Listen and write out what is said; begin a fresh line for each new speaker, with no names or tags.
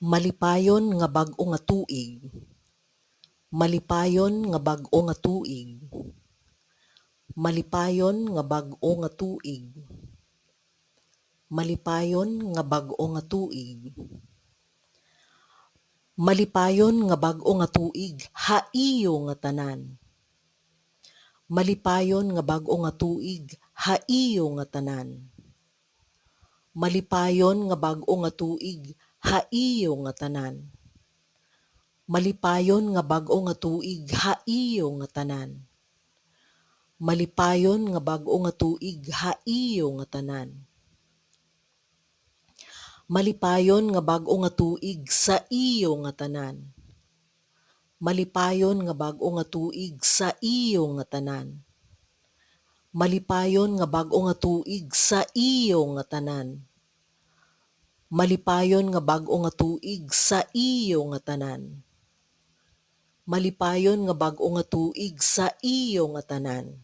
Malipayon nga bag-o nga tuig. Malipayon nga bag-o nga tuig. Malipayon nga bag-o nga tuig. Malipayon nga bag-o nga tuig. Malipayon nga bag-o nga tuig, haiyo nga tanan. Malipayon nga bag-o nga tuig, haiyo nga tanan. Malipayon nga bag-o nga tuig, haiyo nga tanan. Malipayon nga bag-o nga tuig, haiyo nga tanan. Malipayon nga bag-o nga tuig, haiyo nga tanan. Malipayon nga bag-o nga tuig, sa iyo nga tanan. Malipayon nga bag-o nga tuig, sa iyo nga tanan. Malipayon nga bag-o nga tuig, sa iyo nga tanan. Malipayon nga bag-o nga tuig, sa iyo nga tanan. Malipayon nga bag-o nga tuig, sa iyo nga tanan.